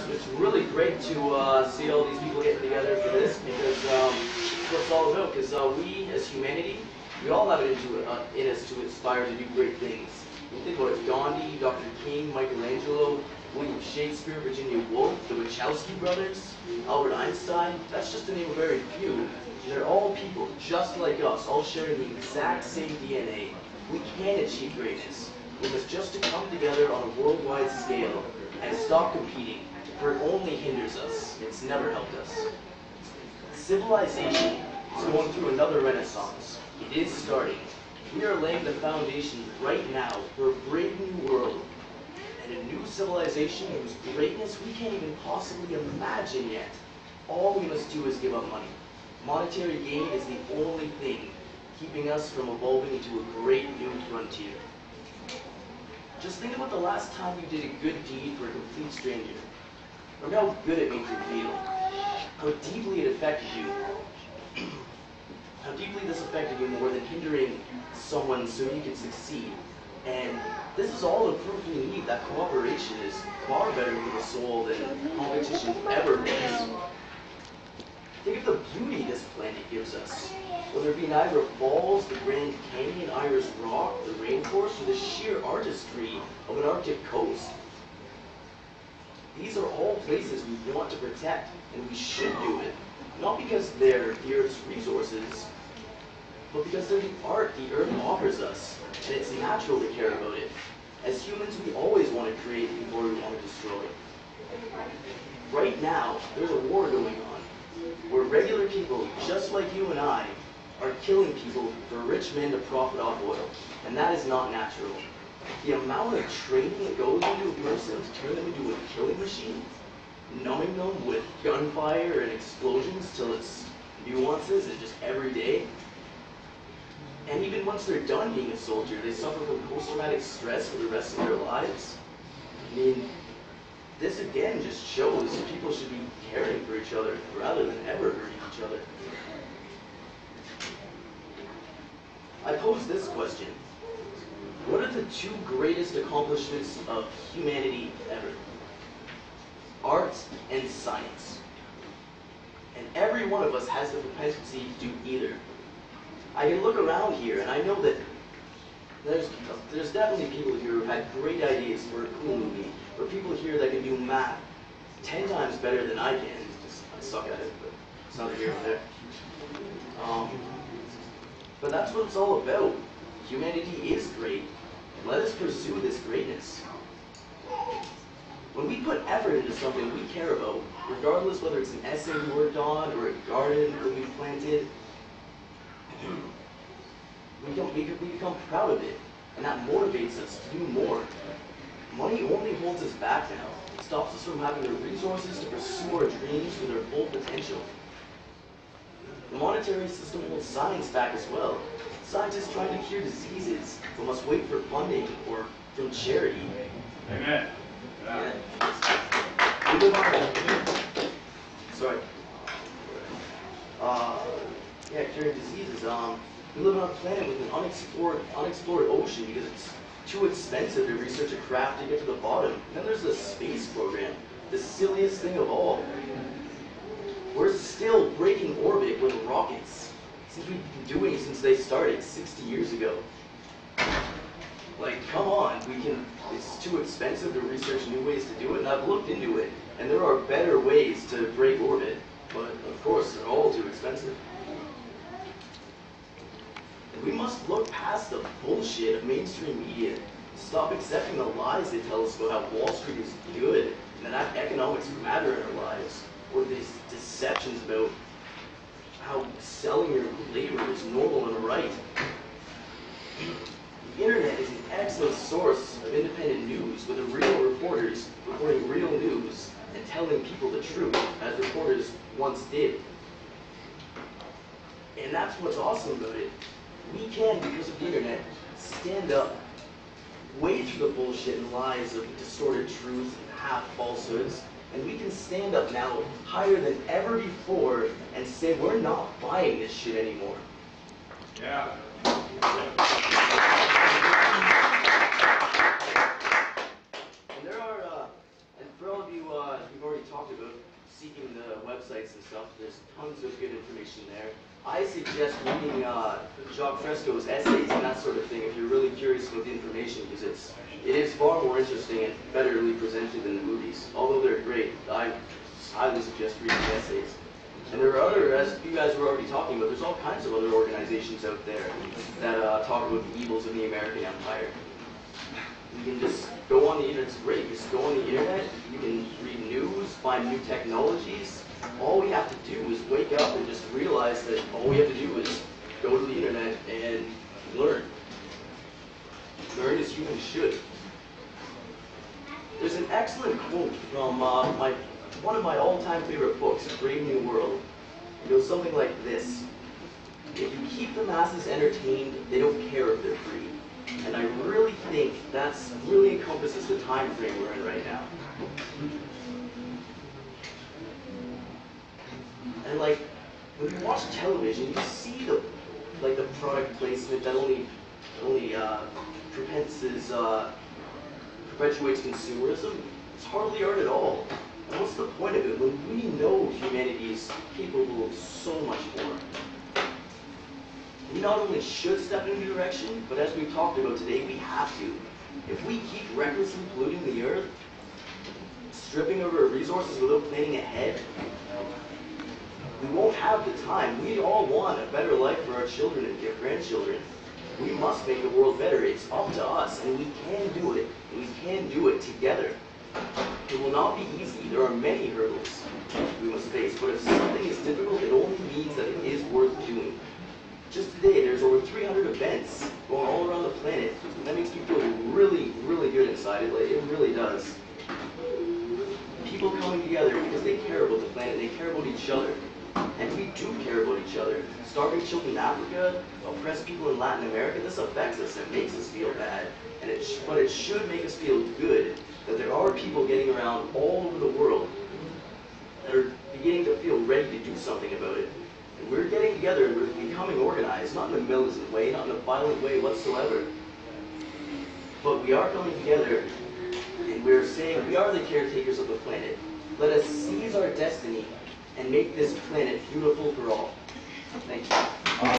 It's really great to see all these people getting together for this because it's what it's all about. Because we, as humanity, we all have it in us to aspire to do great things. You think about it, Gandhi, Dr. King, Michelangelo, William Shakespeare, Virginia Woolf, the Wachowski brothers, Albert Einstein. That's just to name a very few. And they're all people just like us, all sharing the exact same DNA. We can achieve greatness. We must just come together on a worldwide scale and stop competing, for it only hinders us. It's never helped us. Civilization is going through another renaissance. It is starting. We are laying the foundation right now for a brave new world and a new civilization whose greatness we can't even possibly imagine yet. All we must do is give up money. Monetary gain is the only thing keeping us from evolving into a great new frontier. Just think about the last time you did a good deed for a complete stranger. Remember how good it made you feel. How deeply it affected you. How deeply this affected you more than hindering someone so you could succeed. And this is all the proof we need that cooperation is far better for the soul than competition ever was. Think of the beauty this planet gives us. Whether it be Niagara Falls, the Grand Canyon, Iris Rock, the rainforest, or the sheer artistry of an Arctic coast. These are all places we want to protect, and we should do it. Not because they're the Earth's resources, but because they're the art the Earth offers us, and it's natural to care about it. As humans, we always want to create before we want to destroy. Right now, there's a war going on, where regular people, just like you and I, are killing people for rich men to profit off oil. And that is not natural. The amount of training that goes into a person to turn them into a killing machine, numbing them with gunfire and explosions till it's nuances and just every day. And even once they're done being a soldier, they suffer from post-traumatic stress for the rest of their lives. I mean, this again just shows people should be caring for each other rather than ever hurting each other. I pose this question. What are the two greatest accomplishments of humanity ever? Art and science. And every one of us has the propensity to do either. I can look around here and I know that there's definitely people here who have had great ideas for a cool movie, or people here that can do math 10 times better than I can. I suck at it, but it's neither here nor there. But that's what it's all about. Humanity is great. Let us pursue this greatness. When we put effort into something we care about, regardless whether it's an essay we worked on or a garden that we planted, we become proud of it, and that motivates us to do more. Money only holds us back now. It stops us from having the resources to pursue our dreams to their full potential. The monetary system holds science back as well. Scientists trying to cure diseases but must wait for funding or from charity. Amen. Yeah. We live on sorry. Curing diseases. We live on a planet with an unexplored ocean because it's too expensive to research a craft to get to the bottom. Then there's the space program, the silliest thing of all. We're still breaking orbit with rockets, since we've been doing it since they started 60 years ago. Like, come on, it's too expensive to research new ways to do it, and I've looked into it, and there are better ways to break orbit, but of course, they're all too expensive. And we must look past the bullshit of mainstream media, stop accepting the lies they tell us about how Wall Street is good, and that economics matter in our lives, or these deceptions about how selling your labor is normal and right. The internet is an excellent source of independent news with real reporters reporting real news and telling people the truth, as reporters once did. And that's what's awesome about it. We can, because of the internet, stand up, wade through the bullshit and lies of distorted truths and half falsehoods, and we can stand up now higher than ever before and say we're not buying this shit anymore. Yeah. websites and stuff. There's tons of good information there. I suggest reading Jacques Fresco's essays and that sort of thing if you're really curious about the information, because it is far more interesting and betterly presented than the movies. Although they're great, I highly suggest reading the essays. And there are other, as you guys were already talking about, there's all kinds of other organizations out there that talk about the evils of the American Empire. You can just go on the internet, it's great, just go on the internet, you can read news, find new technologies. All we have to do is wake up and just realize that all we have to do is go to the internet and learn. Learn as humans should. There's an excellent quote from one of my all-time favorite books, Brave New World. It goes something like this: if you keep the masses entertained, they don't care if they're free. And I really think that's really encompasses the time frame we're in right now. And like, when you watch television, you see the product placement that only perpetuates consumerism. It's hardly art at all. And what's the point of it when we know humanity is capable of so much more? We not only should step in a new direction, but as we've talked about today, we have to. If we keep recklessly polluting the earth, stripping of our resources without planning ahead, we won't have the time. We all want a better life for our children and their grandchildren. We must make the world better. It's up to us, and we can do it. And we can do it together. It will not be easy. There are many hurdles we must face, but if something is difficult, it only means that it is worth doing. Just today, there's over 300 events going all around the planet, and that makes me feel really, really good inside. It really does. People coming together because they care about the planet, they care about each other. And we do care about each other. Starving children in Africa, oppressed people in Latin America, this affects us and makes us feel bad. But it should make us feel good that there are people getting around all over the world that are beginning to feel ready to do something about it. And we're getting together and we're becoming organized, not in a militant way, not in a violent way whatsoever. But we are coming together and we're saying we are the caretakers of the planet. Let us seize our destiny and make this planet beautiful for all. Thank you.